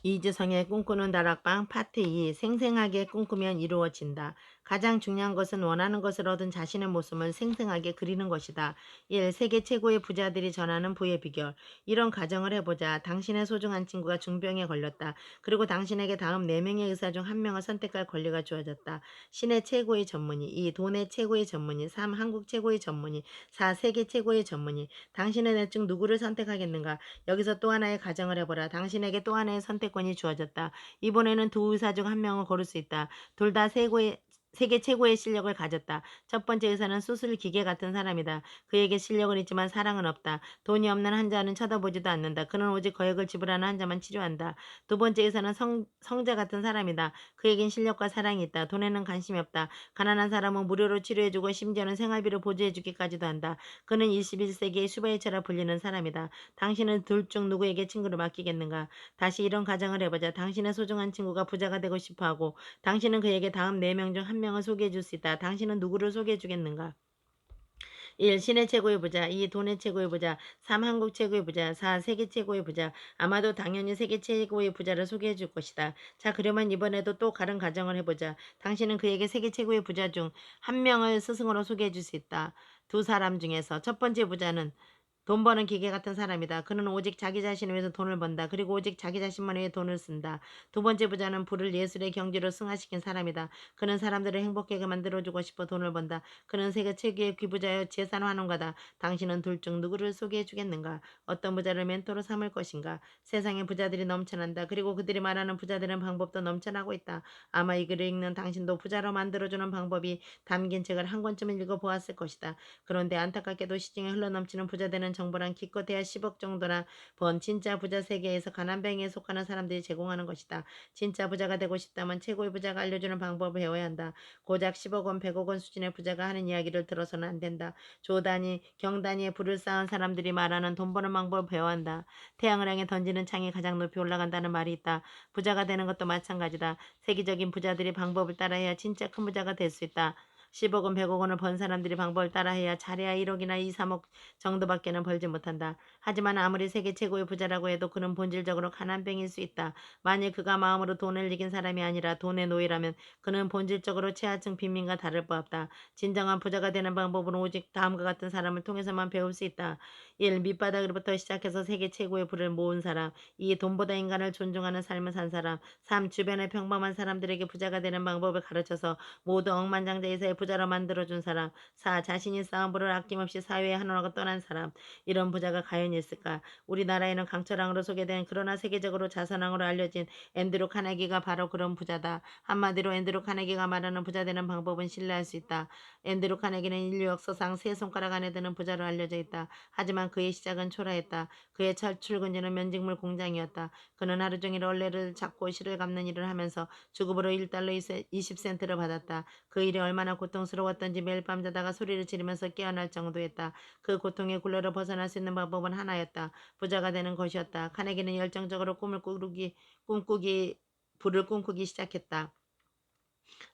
이주성의 꿈꾸는 다락방 파트 2 생생하게 꿈꾸면 이루어진다. 가장 중요한 것은 원하는 것을 얻은 자신의 모습을 생생하게 그리는 것이다. 1. 세계 최고의 부자들이 전하는 부의 비결. 이런 가정을 해보자. 당신의 소중한 친구가 중병에 걸렸다. 그리고 당신에게 다음 4명의 의사 중 1명을 선택할 권리가 주어졌다. 신의 최고의 전문의. 2. 돈의 최고의 전문의. 3. 한국 최고의 전문의. 4. 세계 최고의 전문의. 당신의 넷 중 누구를 선택하겠는가? 여기서 또 하나의 가정을 해보라. 당신에게 또 하나의 선택권이 주어졌다. 이번에는 두 의사 중 1명을 고를 수 있다. 둘 다 세계 최고의 실력을 가졌다. 첫 번째 의사는 수술 기계 같은 사람이다. 그에게 실력은 있지만 사랑은 없다. 돈이 없는 환자는 쳐다보지도 않는다. 그는 오직 거액을 지불하는 환자만 치료한다. 두 번째 의사는 성자 같은 사람이다. 그에겐 실력과 사랑이 있다. 돈에는 관심이 없다. 가난한 사람은 무료로 치료해주고 심지어는 생활비를 보조해주기까지도 한다. 그는 21세기의 슈바이처라 불리는 사람이다. 당신은 둘 중 누구에게 친구를 맡기겠는가? 다시 이런 가정을 해보자. 당신의 소중한 친구가 부자가 되고 싶어하고 당신은 그에게 다음 4명 중 1명을 소개해 줄 수 있다. 당신은 누구를 소개해 주겠는가? 1. 신의 최고의 부자. 2. 돈의 최고의 부자. 3. 한국 최고의 부자. 4. 세계 최고의 부자. 아마도 당연히 세계 최고의 부자를 소개해 줄 것이다. 자, 그러면 이번에도 또 다른 가정을 해보자. 당신은 그에게 세계 최고의 부자 중 1명을 스승으로 소개해 줄 수 있다. 두 사람 중에서 첫 번째 부자는 돈 버는 기계 같은 사람이다. 그는 오직 자기 자신을 위해서 돈을 번다. 그리고 오직 자기 자신만 위해 돈을 쓴다. 두 번째 부자는 부를 예술의 경지로 승화시킨 사람이다. 그는 사람들을 행복하게 만들어주고 싶어 돈을 번다. 그는 세계 최고의 귀부자여 재산 환원가다. 당신은 둘 중 누구를 소개해 주겠는가? 어떤 부자를 멘토로 삼을 것인가? 세상에 부자들이 넘쳐난다. 그리고 그들이 말하는 부자들은 방법도 넘쳐나고 있다. 아마 이 글을 읽는 당신도 부자로 만들어주는 방법이 담긴 책을 한 권쯤은 읽어보았을 것이다. 그런데 안타깝게도 시중에 흘러넘치는 부자되는 정보란 기껏해야 10억 정도나 번 진짜 부자 세계에서 가난뱅이에 속하는 사람들이 제공하는 것이다. 진짜 부자가 되고 싶다면 최고의 부자가 알려주는 방법을 배워야 한다. 고작 10억 원, 100억 원 수준의 부자가 하는 이야기를 들어서는 안 된다. 조 단위, 경 단위의 부를 쌓은 사람들이 말하는 돈 버는 방법을 배워야 한다. 태양을 향해 던지는 창이 가장 높이 올라간다는 말이 있다. 부자가 되는 것도 마찬가지다. 세계적인 부자들이 방법을 따라해야 진짜 큰 부자가 될 수 있다. 10억 원, 100억 원을 번 사람들이 방법을 따라해야 잘해야 1억이나 2, 3억 정도밖에는 벌지 못한다. 하지만 아무리 세계 최고의 부자라고 해도 그는 본질적으로 가난뱅이일 수 있다. 만일 그가 마음으로 돈을 이긴 사람이 아니라 돈의 노예라면 그는 본질적으로 최하층 빈민과 다를 바 없다. 진정한 부자가 되는 방법은 오직 다음과 같은 사람을 통해서만 배울 수 있다. 1. 밑바닥으로부터 시작해서 세계 최고의 부를 모은 사람. 2. 돈보다 인간을 존중하는 삶을 산 사람. 3. 주변의 평범한 사람들에게 부자가 되는 방법을 가르쳐서 모두 억만장者이사의 부자로 만들어준 사람. 4. 자신이 쌓은 부를 아낌없이 사회에 환원하고 떠난 사람. 이런 부자가 과연 있을까? 우리나라에는 강철왕으로 소개된 그러나 세계적으로 자선왕으로 알려진 앤드루 카네기가 바로 그런 부자다. 한마디로 앤드루 카네기가 말하는 부자 되는 방법은 신뢰할 수 있다. 앤드루 카네기는 인류 역사상 세 손가락 안에 드는 부자로 알려져 있다. 하지만 그의 시작은 초라했다. 그의 첫 출근지는 면직물 공장이었다. 그는 하루 종일 얼레를 잡고 실을 갚는 일을 하면서 주급으로 1달러 20센트를 받았다. 그 일이 얼마나 고통스러웠던지 매일 밤 자다가 소리를 지르면서 깨어날 정도였다. 그 고통의 굴레로 벗어날 수 있는 방법은 하나였다. 부자가 되는 것이었다. 카네기는 열정적으로 불을 꿈꾸기 시작했다.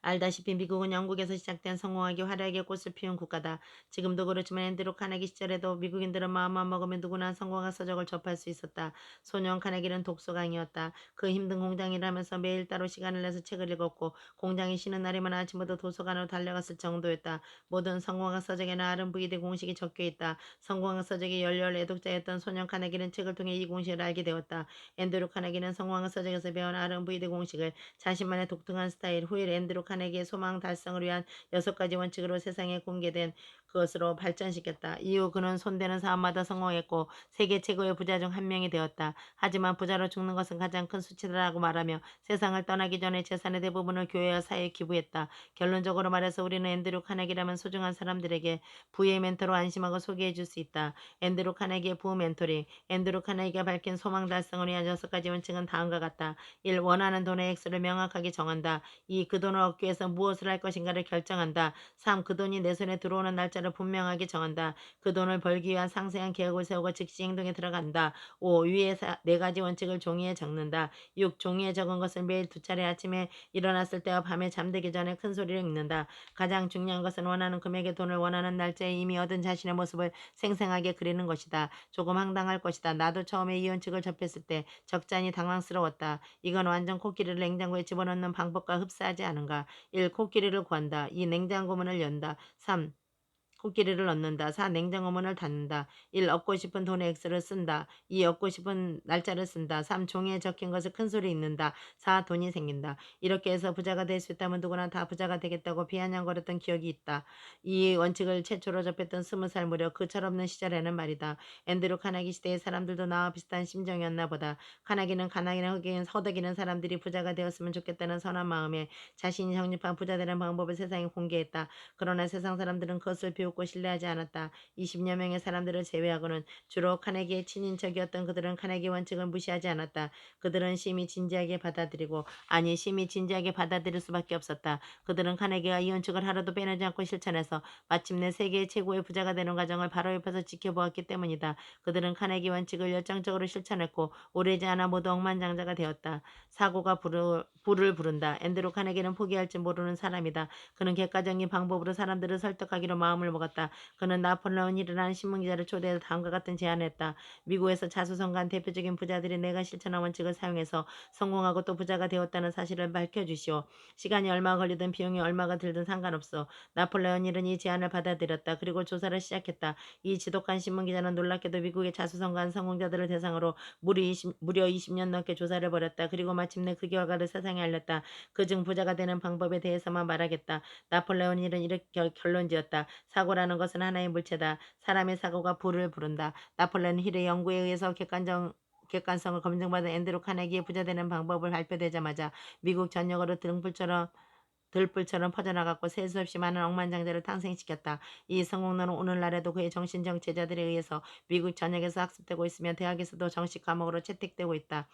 알다시피 미국은 영국에서 시작된 성공하기 화려하게 꽃을 피운 국가다. 지금도 그렇지만 앤드루 카네기 시절에도 미국인들은 마음만 먹으면 누구나 성공학 서적을 접할 수 있었다. 소년 카네기는 독서광이었다. 그 힘든 공장 일을 하면서 매일 따로 시간을 내서 책을 읽었고 공장이 쉬는 날이면 아침부터 도서관으로 달려갔을 정도였다. 모든 성공학 서적에는 R&VD 공식이 적혀있다. 성공학 서적의 열렬 애독자였던 소년 카네기는 책을 통해 이 공식을 알게 되었다. 앤드루 카네기는 성공학 서적에서 배운 R&VD 공식을 자신만의 독특한 스타일, 후일 앤드루 카네기의 소망 달성을 위한 6가지 원칙으로 세상에 공개된 그것으로 발전시켰다. 이후 그는 손대는 사업마다 성공했고 세계 최고의 부자 중 1명이 되었다. 하지만 부자로 죽는 것은 가장 큰 수치다라고 말하며 세상을 떠나기 전에 재산의 대부분을 교회와 사회에 기부했다. 결론적으로 말해서 우리는 앤드루 카네기라면 소중한 사람들에게 부의 멘토로 안심하고 소개해 줄 수 있다. 앤드루 카네기의 부 멘토링. 앤드루 카네기가 밝힌 소망 달성을 위한 6가지 원칙은 다음과 같다. 1. 원하는 돈의 액수를 명확하게 정한다. 2. 그 돈을 얻기 위해서 무엇을 할 것인가를 결정한다. 3. 그 돈이 내 손에 들어오는 날짜를 날짜를 분명하게 정한다. 그 돈을 벌기 위한 상세한 계획을 세우고 즉시 행동에 들어간다. 5. 위의 네 가지 원칙을 종이에 적는다. 6. 종이에 적은 것을 매일 두 차례 아침에 일어났을 때와 밤에 잠들기 전에 큰 소리로 읽는다. 가장 중요한 것은 원하는 금액의 돈을 원하는 날짜에 이미 얻은 자신의 모습을 생생하게 그리는 것이다. 조금 황당할 것이다. 나도 처음에 이 원칙을 접했을 때 적잖이 당황스러웠다. 이건 완전 코끼리를 냉장고에 집어넣는 방법과 흡사하지 않은가. 1. 코끼리를 구한다. 2. 냉장고 문을 연다. 3. 코끼리를 넣는다. 4. 냉장고 문을 닫는다. 1. 얻고 싶은 돈의 액수를 쓴다. 2. 얻고 싶은 날짜를 쓴다. 3. 종이에 적힌 것을 큰 소리 읽는다. 4. 돈이 생긴다. 이렇게 해서 부자가 될 수 있다면 누구나 다 부자가 되겠다고 비아냥거렸던 기억이 있다. 이 원칙을 최초로 접했던 20살 무렵 그 철없는 시절에는 말이다. 앤드류 카네기 시대의 사람들도 나와 비슷한 심정이었나 보다. 카네기는 허덕이는 사람들이 부자가 되었으면 좋겠다는 선한 마음에 자신이 정립한 부자 되는 방법을 세상에 공개했다. 그러나 세상 사람들은 그것을 비웃고 신뢰하지 않았다. 20여 명의 사람들을 제외하고는 주로 카네기의 친인척이었던 그들은 카네기 원칙을 무시하지 않았다. 그들은 심히 진지하게 받아들일 수밖에 없었다. 그들은 카네기가 이 원칙을 하루도 빼내지 않고 실천해서 마침내 세계 최고의 부자가 되는 과정을 바로 옆에서 지켜보았기 때문이다. 그들은 카네기 원칙을 열정적으로 실천했고 오래지 않아 모두 억만장자가 되었다. 사고가 불을 부른다. 앤드루 카네기는 포기할지 모르는 사람이다. 그는 객관적인 방법으로 사람들을 설득하기로 마음을 먹었다. 그는 나폴레온 힐이라는 신문기자를 초대해서 다음과 같은 제안을 했다. 미국에서 자수성가한 대표적인 부자들이 내가 실천한 원칙을 사용해서 성공하고 또 부자가 되었다는 사실을 밝혀주시오. 시간이 얼마 걸리든 비용이 얼마가 들든 상관없어. 나폴레온 힐은 이 제안을 받아들였다. 그리고 조사를 시작했다. 이 지독한 신문기자는 놀랍게도 미국의 자수성가한 성공자들을 대상으로 무려 20년 넘게 조사를 벌였다. 그리고 마침내 그 결과를 세상에 알렸다. 그중 부자가 되는 방법에 대해서만 말하겠다. 나폴레온 힐은 이렇게 결론지었다. 사고라는 것은 하나의 물체다. 사람의 사고가 불을 부른다. 나폴레온 힐의 연구에 의해서 객관성을 검증받은 앤드루 카네기의 부자 되는 방법을 발표되자마자 미국 전역으로 들불처럼 퍼져나갔고 셀 수 없이 많은 억만장자를 탄생시켰다. 이 성공론은 오늘날에도 그의 정신적 제자들에 의해서 미국 전역에서 학습되고 있으며 대학에서도 정식 과목으로 채택되고 있다.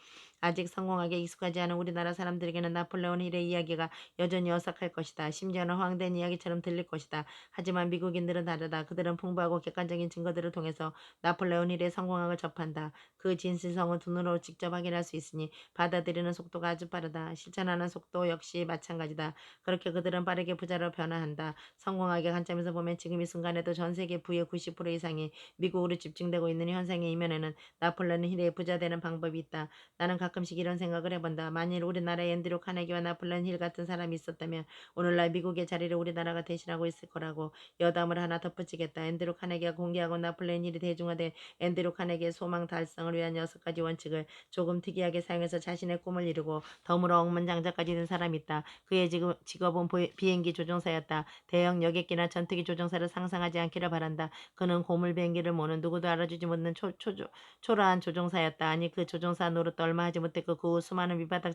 아직 성공하게 익숙하지 않은 우리나라 사람들에게는 나폴레온 힐의 이야기가 여전히 어색할 것이다. 심지어는 허황된 이야기처럼 들릴 것이다. 하지만 미국인들은 다르다. 그들은 풍부하고 객관적인 증거들을 통해서 나폴레온 힐의 성공학을 접한다. 그 진실성을 두 눈으로 직접 확인할 수 있으니 받아들이는 속도가 아주 빠르다. 실천하는 속도 역시 마찬가지다. 그렇게 그들은 빠르게 부자로 변화한다. 성공학의 관점에서 보면 지금 이 순간에도 전 세계 부의 90% 이상이 미국으로 집중되고 있는 현상의 이면에는 나폴레온 힐의 부자 되는 방법이 있다. 나는 가끔씩 이런 생각을 해본다. 만일 우리나라에 앤드류 카네기와 나폴레온 힐 같은 사람이 있었다면 오늘날 미국의 자리를 우리나라가 대신하고 있을 거라고. 여담을 하나 덧붙이겠다. 앤드류 카네기가 공개하고 나폴레온 힐이 대중화된 앤드류 카네기의 소망 달성을 위한 6가지 원칙을 조금 특이하게 사용해서 자신의 꿈을 이루고 덤으로 억만장자까지 된 사람이 있다. 그의 직업은 비행기 조종사였다. 대형 여객기나 전투기 조종사를 상상하지 않기를 바란다. 그는 고물 비행기를 모는 누구도 알아주지 못하는 초라한 조종사였다. 아니 그 조종사 노릇도 얼마 하지 못했고 그 후 수많은 밑바닥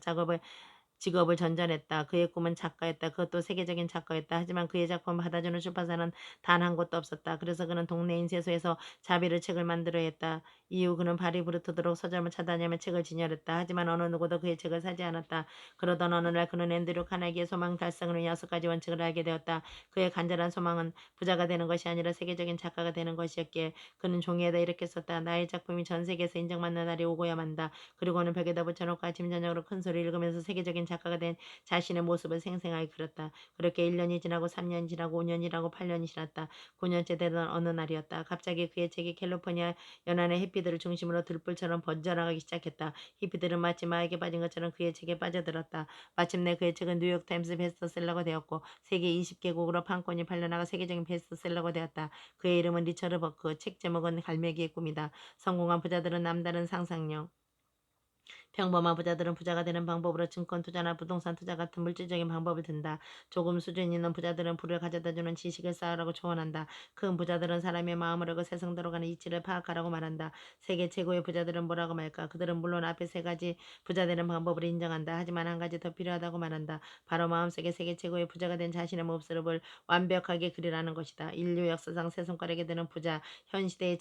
직업을 전전했다. 그의 꿈은 작가였다. 그것도 세계적인 작가였다. 하지만 그의 작품을 받아주는 출판사는 단 한 곳도 없었다. 그래서 그는 동네 인쇄소에서 자비를 책을 만들어야 했다. 이후 그는 발이 부르트도록 서점을 찾아다니며 책을 진열했다. 하지만 어느 누구도 그의 책을 사지 않았다. 그러던 어느 날 그는 앤드류 카네기의 소망 달성을 위한 6가지 원칙을 알게 되었다. 그의 간절한 소망은 부자가 되는 것이 아니라 세계적인 작가가 되는 것이었기에 그는 종이에다 이렇게 썼다. 나의 작품이 전 세계에서 인정받는 날이 오고야 만다. 그리고는 벽에다 붙여놓고 아침 저녁으로 큰 소리 읽으면서 세계적인 작가가 된 자신의 모습을 생생하게 그렸다. 그렇게 1년이 지나고 3년이 지나고 5년이 지나고 8년이 지났다. 9년째 되던 어느 날이었다. 갑자기 그의 책이 캘리포니아 연안의 해피들을 중심으로 들불처럼 번져나가기 시작했다. 히피들은 마치 마에게 빠진 것처럼 그의 책에 빠져들었다. 마침내 그의 책은 뉴욕타임스 베스트셀러가 되었고 세계 20개국으로 판권이 팔려나가 세계적인 베스트셀러가 되었다. 그의 이름은 리처드 버크, 책 제목은 갈매기의 꿈이다. 성공한 부자들은 남다른 상상력, 평범한 부자들은 부자가 되는 방법으로 증권 투자나 부동산 투자 같은 물질적인 방법을 든다. 조금 수준 있는 부자들은 부를 가져다주는 지식을 쌓으라고 조언한다. 큰 부자들은 사람의 마음을 알고 세상대로 가는 이치를 파악하라고 말한다. 세계 최고의 부자들은 뭐라고 말까? 그들은 물론 앞에 3가지 부자 되는 방법을 인정한다. 하지만 한 가지 더 필요하다고 말한다. 바로 마음속에 세계 최고의 부자가 된 자신의 모습을 완벽하게 그리라는 것이다. 인류 역사상 세 손가락에 드는 부자, 현 시대의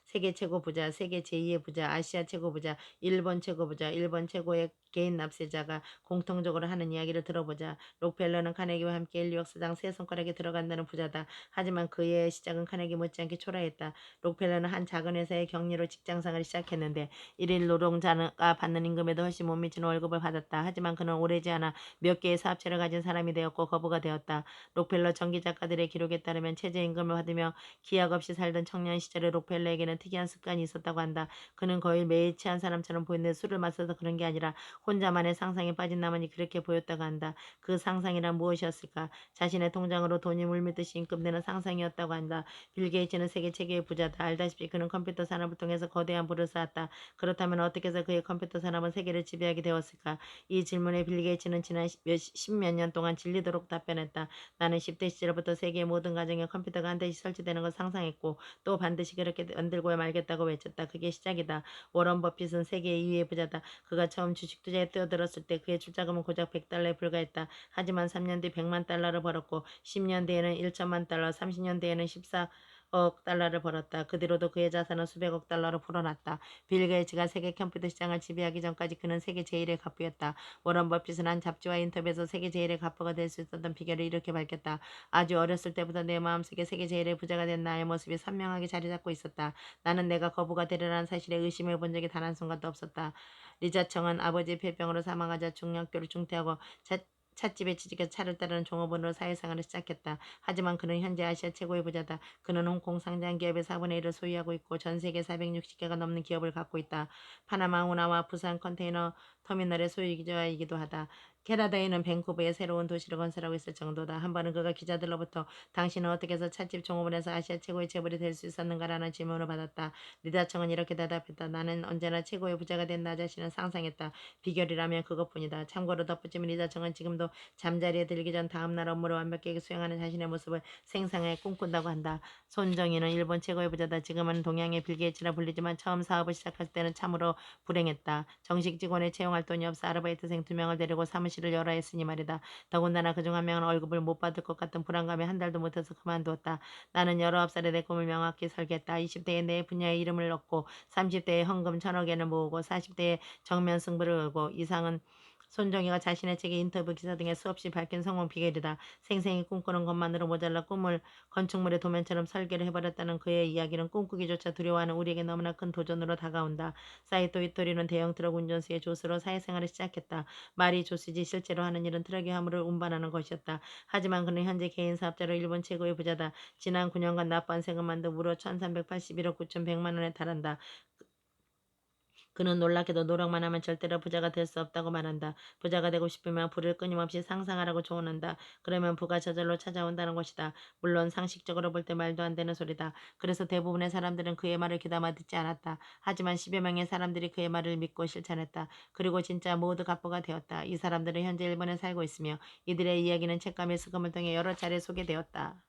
세계 최고 부자, 세계 제2의 부자, 아시아 최고 부자, 일본 최고 부자, 일본 최고의 개인 납세자가 공통적으로 하는 이야기를 들어보자. 록펠러는 카네기와 함께 인류 역사상 세 손가락에 들어간다는 부자다. 하지만 그의 시작은 카네기 못지않게 초라했다. 록펠러는 한 작은 회사의 경리로 직장생활을 시작했는데 일일 노동자가 받는 임금에도 훨씬 못 미치는 월급을 받았다. 하지만 그는 오래지 않아 몇 개의 사업체를 가진 사람이 되었고 거부가 되었다. 록펠러 전기 작가들의 기록에 따르면 최저임금을 받으며 기약 없이 살던 청년 시절의 록펠러에게는 특이한 습관이 있었다고 한다. 그는 거의 매일 취한 사람처럼 보이는데 술을 마셔서 그런 게 아니라 혼자만의 상상에 빠진 나머지 그렇게 보였다고 한다. 그 상상이란 무엇이었을까? 자신의 통장으로 돈이 물밀듯이 입금되는 상상이었다고 한다. 빌 게이츠는 세계 최고의 부자다. 알다시피 그는 컴퓨터 산업을 통해서 거대한 부를 쌓았다. 그렇다면 어떻게 해서 그의 컴퓨터 산업은 세계를 지배하게 되었을까? 이 질문에 빌 게이츠는 지난 십몇 년 동안 질리도록 답변했다. 나는 10대 시절부터 세계의 모든 가정에 컴퓨터가 한 대씩 설치되는 걸 상상했고 또 반드시 그렇게 만들고 말겠다고 외쳤다. 그게 시작이다. 워런 버핏은 세계 2위의 부자다. 그가 처음 주식 투자에 뛰어들었을 때 그의 출자금은 고작 100달러에 불과했다. 하지만 3년 뒤 100만 달러를 벌었고 10년 뒤에는 1천만 달러, 30년 뒤에는 14억 달러를 벌었다. 그 뒤로도 그의 자산은 수백억 달러로 불어났다. 빌 게이츠가 세계 컴퓨터 시장을 지배하기 전까지 그는 세계 제일의 가부였다. 워런 버핏은 한 잡지와 인터뷰에서 세계 제일의 가부가 될 수 있었던 비결을 이렇게 밝혔다. 아주 어렸을 때부터 내 마음속에 세계 제일의 부자가 된 나의 모습이 선명하게 자리 잡고 있었다. 나는 내가 거부가 되리라는 사실에 의심해 본 적이 단 한순간도 없었다. 리자청은 아버지의 폐병으로 사망하자 중학교를 중퇴하고 찻집에 취직해서 차를 따르는 종업원으로 사회생활을 시작했다. 하지만 그는 현재 아시아 최고의 부자다. 그는 홍콩 상장 기업의 4분의 1을 소유하고 있고 전 세계 460개가 넘는 기업을 갖고 있다. 파나마 운하와 부산 컨테이너 터미널의 소유자이기도 하다. 캐나다에는 밴쿠버에 새로운 도시를 건설하고 있을 정도다. 한 번은 그가 기자들로부터 당신은 어떻게 해서 찻집 종업원에서 아시아 최고의 재벌이 될 수 있었는가라는 질문을 받았다. 리다청은 이렇게 대답했다. 나는 언제나 최고의 부자가 된 나 자신을 상상했다. 비결이라면 그것뿐이다. 참고로 덧붙이면 리다청은 지금도 잠자리에 들기 전 다음날 업무를 완벽하게 수행하는 자신의 모습을 생생하게 꿈꾼다고 한다. 손정희는 일본 최고의 부자다. 지금은 동양의 빌 게이츠라 불리지만 처음 사업을 시작할 때는 참으로 불행했다. 정식 직원에 채용할 돈이 없어 아르바이트생 2명을 데리고 사무실을 열어야 했으니 말이다. 더군다나 그중 한 명은 월급을 못 받을 것 같은 불안감에 한 달도 못해서 그만두었다. 나는 19살에 내 꿈을 명확히 설계했다. 20대에 내 분야의 이름을 넣고 30대에 헌금 1,000억 엔을 모으고 40대에 정면 승부를 걸고 이상은 손정희가 자신의 책의 인터뷰 기사 등에 수없이 밝힌 성공 비결이다. 생생히 꿈꾸는 것만으로 모자라 꿈을 건축물의 도면처럼 설계를 해버렸다는 그의 이야기는 꿈꾸기조차 두려워하는 우리에게 너무나 큰 도전으로 다가온다. 사이토 이토리는 대형 트럭 운전수의 조수로 사회생활을 시작했다. 말이 조수지 실제로 하는 일은 트럭의 화물을 운반하는 것이었다. 하지만 그는 현재 개인 사업자로 일본 최고의 부자다. 지난 9년간 납부한 세금만도 무려 1381억 9,100만 원에 달한다. 그는 놀랍게도 노력만 하면 절대로 부자가 될 수 없다고 말한다. 부자가 되고 싶으면 부를 끊임없이 상상하라고 조언한다. 그러면 부가 저절로 찾아온다는 것이다. 물론 상식적으로 볼 때 말도 안 되는 소리다. 그래서 대부분의 사람들은 그의 말을 귀담아 듣지 않았다. 하지만 10여 명의 사람들이 그의 말을 믿고 실천했다. 그리고 진짜 모두 갑부가 되었다. 이 사람들은 현재 일본에 살고 있으며 이들의 이야기는 책감의 수금을 통해 여러 차례 소개되었다.